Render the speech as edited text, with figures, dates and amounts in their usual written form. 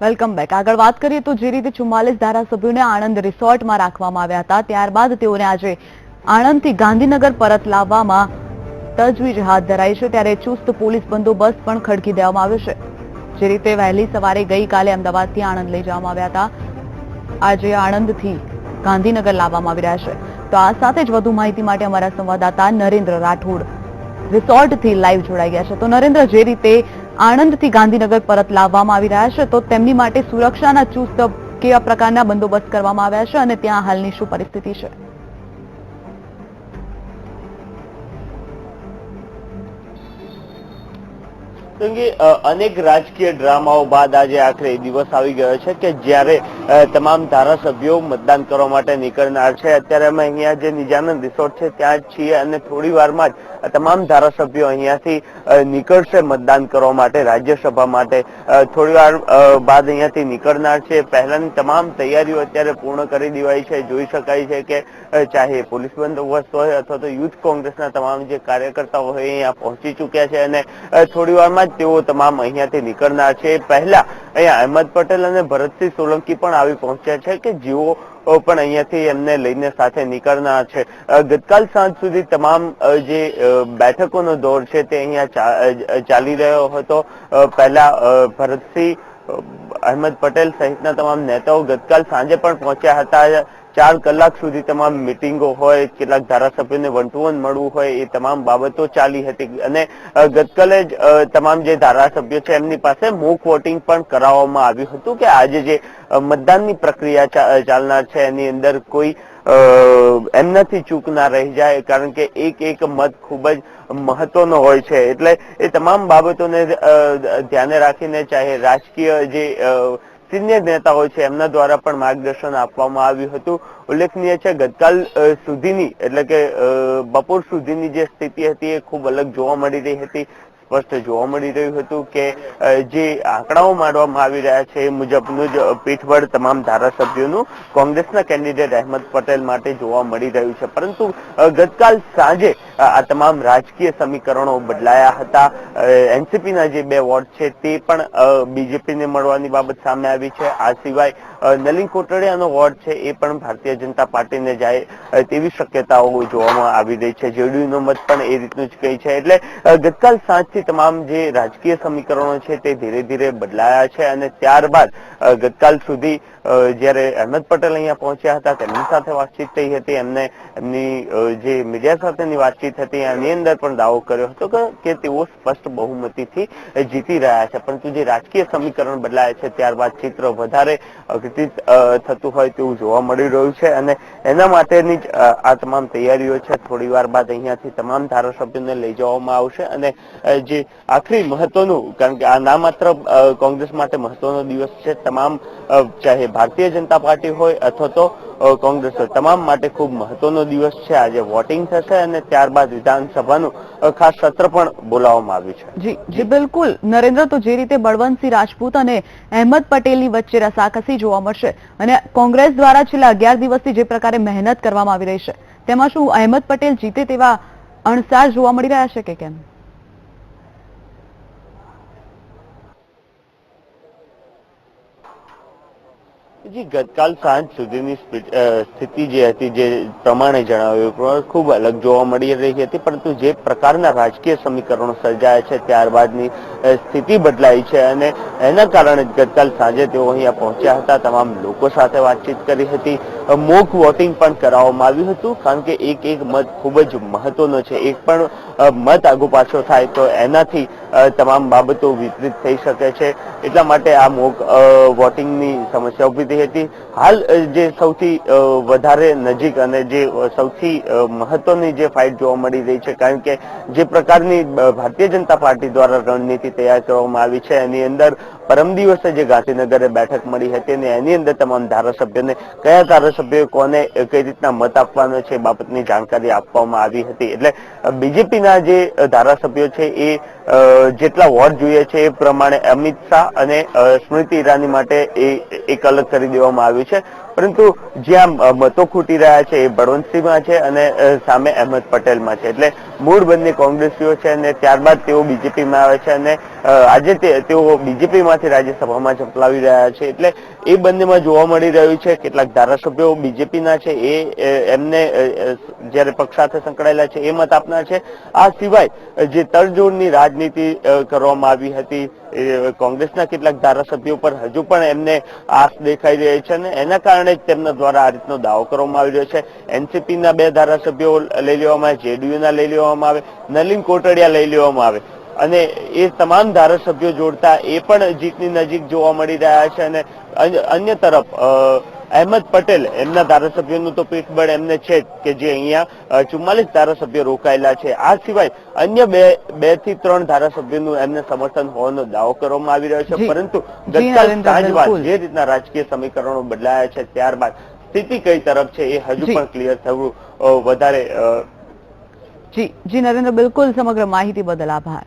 Welcome back. આગળ વાત કરીએ તો જે રીતે 44 ધારાસભ્યોને આણંદ રિસોર્ટમાં રાખવામાં આવ્યા હતા, ત્યારબાદ તેઓને આજે આણંદથી ગાંધીનગર પરત લાવવામાં તજવીજ હાથ ધરાઈ છે. ત્યારે ચુસ્ત પોલીસ બંદોબસ્ત પણ ખડકી દેવામાં આવ્યો છે. જે રીતે વહેલી સવારે ગઈકાલે અમદાવાદથી આણંદ લઈ જવામાં આવ્યા હતા, આજે આણંદથી ગાંધીનગર લાવવામાં આવી રહ્યા છે. તો આ સાથે જ વધુ માહિતી માટે અમારા સંવાદદાતા નરેન્દ્ર રાઠોડ રિસોર્ટથી લાઈવ જોડાઈ ગયા છે. તો નરેન્દ્ર, જે રીતે આણંદથી ગાંધીનગર પરત લાવવામાં આવી રહ્યા છે, તો તેમની માટે સુરક્ષાના ચુસ્ત કેવા પ્રકારના બંદોબસ્ત કરવામાં આવ્યા છે અને ત્યાં હાલની શું પરિસ્થિતિ છે? અનેક રાજકીય ડ્રામાઓ બાદ આજે આખરે દિવસ આવી ગયો છે કે જ્યારે તમામ ધારાસભ્યો મતદાન કરવા માટે નીકળનાર છે. અત્યારે અમે અહીંયા જે નિજાનંદ રિસોર્ટ છે ત્યાં જ છીએ અને થોડી વારમાં જ તમામ ધારાસભ્યો અહીંયાથી નીકળશે મતદાન કરવા માટે, રાજ્યસભા માટે. થોડી વાર બાદ અહીંયાથી નીકળનાર છે. પહેલાની તમામ તૈયારીઓ અત્યારે પૂર્ણ કરી દેવાઈ છે. જોઈ શકાય છે કે ચાહે પોલીસ બંદોબસ્ત હોય અથવા તો યુથ કોંગ્રેસના તમામ જે કાર્યકર્તાઓ હોય અહીંયા પહોંચી ચુક્યા છે અને થોડી વારમાં તેઓ તમામ અહીંયાથી નીકળનાર છે. પહેલા અહીંયા અહેમદ પટેલ અને ભરતસિંહ સોલંકી પણ આવી પહોંચ્યા છે કે જેઓ પણ અહીંયાથી એમને લઈને સાથે નીકળનાર છે. ગતકાલ સાંજ સુધી તમામ જે બેઠકોનો દોર છે તે અહીંયા ચાલી રહ્યો હતો. પહેલા ભરતસિંહ, અહેમદ પટેલ સહિતના તમામ નેતાઓ ગતકાલ સાંજે પણ પહોંચ્યા હતા. 4 કલાક સુધી તમામ મિટિંગો હોય, કેટલાક ધારાસભ્યોને વન ટુ વન મળવું હોય, એ તમામ બાબતો ચાલી હતી અને ગતકાલે જ તમામ જે ધારાસભ્યો છે એમની પાસે મોક વોટિંગ પણ કરાવવામાં આવ્યું હતું કે આજે જે મતદાનની પ્રક્રિયા ચાલનાર છે એની અંદર કોઈ એમનાથી ચૂક ના રહી જાય, કારણ કે એક મત ખૂબ જ મહત્વનો હોય છે. એટલે એ તમામ બાબતોને ધ્યાને રાખીને ચાહે રાજકીય જે સિનિયર નેતાઓ છે એમના દ્વારા પણ માર્ગદર્શન આપવામાં આવ્યું હતું. ઉલ્લેખનીય છે ગતકાલ સુધીની એટલે કે બપોર સુધીની જે સ્થિતિ હતી એ ખૂબ અલગ જોવા મળી રહી હતી. સ્પષ્ટ જોવા મળી રહ્યું હતું કે જે આંકડાઓ માંડવામાં આવી રહ્યા છે એ મુજબનું જ પીઠબળ તમામ ધારાસભ્યોનું કોંગ્રેસના કેન્ડિડેટ અહેમદ પટેલ માટે જોવા મળી રહ્યું છે. પરંતુ ગતકાલ સાંજે આ તમામ રાજકીય સમીકરણો બદલાયા હતા. એનસીપીના જે 2 વોર્ડ છે તે પણ બીજેપીને મળવાની બાબત સામે આવી છે. આ સિવાય નલિન કોટડિયાનો વોર્ડ છે એ પણ ભારતીય જનતા પાર્ટીને જાય તેવી શક્યતાઓ જોવામાં આવી રહી છે. જેડીયુનો મત પણ એ રીતનું જ કહી છે. એટલે ગતકાલ સાંજથી તમામ જે રાજકીય સમીકરણો છે તે ધીરે ધીરે બદલાયા છે અને ત્યારબાદ ગતકાલ સુધી જ્યારે અહેમદ પટેલ અહીંયા પહોંચ્યા હતા તેમની સાથે વાતચીત થઈ હતી. એમની જે મીડિયા સાથેની વાતચીત હતી એની અંદર પણ દાવો કર્યો હતો કે તેઓ સ્પષ્ટ બહુમતીથી જીતી રહ્યા છે. પરંતુ જે રાજકીય સમીકરણ બદલાય છે ત્યારબાદ ચિત્ર વધારે વિકૃત થતું હોય તેવું જોવા મળી રહ્યું છે અને એના માટેની જ આ તમામ તૈયારીઓ છે. થોડી વાર બાદ અહીંયાથી તમામ ધારાસભ્યોને લઈ જવામાં આવશે અને જે આખરી મહત્વનું, કારણ કે આ ના માત્ર કોંગ્રેસ માટે મહત્વનો દિવસ છે, તમામ ચાહે ભારતીય જનતા પાર્ટી હોય અથવા તો કોંગ્રેસ હોય, તમામ માટે ખૂબ મહત્વનો દિવસ છે. આજે વોટિંગ થશે અને ત્યારબાદ વિધાનસભાનું ખાસ સત્ર પણ બોલાવવામાં આવ્યું છે. જી બિલકુલ નરેન્દ્ર, તો જે રીતે બળવંતસિંહ રાજપૂત અને અહેમદ પટેલની વચ્ચે રસાકસી જોવા મળશે અને કોંગ્રેસ દ્વારા છેલ્લા 11 દિવસથી જે પ્રકારે મહેનત કરવામાં આવી રહી છે તેમાં શું અહેમદ પટેલ જીતે તેવા અણસાર જોવા મળી રહ્યા છે કે કેમ? જી, ગતકાલ સાંજ સુધીની સ્થિતિ જે હતી જે પ્રમાણે જણાવ્યું ખૂબ અલગ જોવા મળી રહી હતી. પરંતુ જે પ્રકારના રાજકીય સમીકરણો સર્જાયા છે ત્યારબાદની સ્થિતિ બદલાઈ છે અને એના કારણે ગતકાલ સાંજે તેઓ અહીંયા પહોંચ્યા હતા. તમામ લોકો સાથે વાતચીત કરી હતી. મોક વોટિંગ પણ કરાવવામાં આવ્યું હતું, કારણ કે એક મત ખૂબ જ મહત્વનો છે. એક પણ મત આગુ પાછો થાય તો એનાથી તમામ બાબતો વિપરીત થઈ શકે છે. એટલા માટે આ મોક વોટિંગની સમસ્યા ઉભી થઈ હતી. હાલ જે સૌથી વધારે નજીક અને જે સૌથી મહત્વની જે ફાઇટ જોવા મળી રહી છે, કારણ કે જે પ્રકારની ભારતીય જનતા પાર્ટી દ્વારા રણનીતિ તૈયાર કરવામાં આવી છે એની અંદર પરમ દિવસે જે ગાંધીનગરે બેઠક મળી હતી અને એની અંદર તમામ ધારાસભ્યોને કયા ધારાસભ્યોએ કોને કઈ રીતના મત આપવાનો છે એ બાબતની જાણકારી આપવામાં આવી હતી. એટલે બીજેપીના જે ધારાસભ્યો છે એ જેટલા વોટ જોઈએ છે એ પ્રમાણે અમિત શાહ અને સ્મૃતિ ઈરાની માટે એક અલગ કરી દેવામાં આવ્યું છે. પરંતુ જ્યાં મતો ખૂટી રહ્યા છે એ બળવંતસિંહમાં છે અને સામે અહેમદ પટેલમાં છે. એટલે મૂળ બંને કોંગ્રેસીઓ છે અને ત્યારબાદ તેઓ બીજેપીમાં આવે છે અને આજે તેઓ બીજેપીમાંથી રાજ્યસભામાં ઝંપલાવી રહ્યા છે. એટલે એ બંનેમાં જોવા મળી રહ્યું છે. કેટલાક ધારાસભ્યો બીજેપીના છે એ એમને જ્યારે પક્ષ સાથે સંકળાયેલા છે એ મત આપનાર છે. આ સિવાય જે તડજોડની રાજનીતિ કરવામાં આવી હતી કોંગ્રેસના કેટલાક ધારાસભ્યો પર હજુ પણ એમને આસ દેખાઈ રહી છે અને એના કારણે જ તેમના દ્વારા આ રીતનો દાવો કરવામાં આવી રહ્યો છે. એનસીપીના 2 ધારાસભ્યો લઈ લેવામાં આવે, જેડીયુના લઈ લેવામાં આવે, નલિન કોટડિયા લઈ લેવામાં આવે અને એ તમામ ધારાસભ્યો જોડતા એ પણ જીતની નજીક જોવા મળી રહ્યા છે. અને અન્ય તરફ અહેમદ પટેલ એમના ધારાસભ્યોનું તો પીઠબળ એમને છે કે જે અહીંયા 44 ધારાસભ્યો રોકાયેલા છે. આ સિવાય અન્ય 2 થી 3 ધારાસભ્યોનું એમને સમર્થન હોવાનો દાવો કરવામાં આવી રહ્યો છે. પરંતુ ગતકાલ સાંજ બાદ જે રીતના રાજકીય સમીકરણો બદલાયા છે ત્યારબાદ સ્થિતિ કઈ તરફ છે એ હજુ પણ ક્લિયર થવું વધારે જી નરેન્દ્ર, બિલકુલ સમગ્ર માહિતી બદલ આભાર.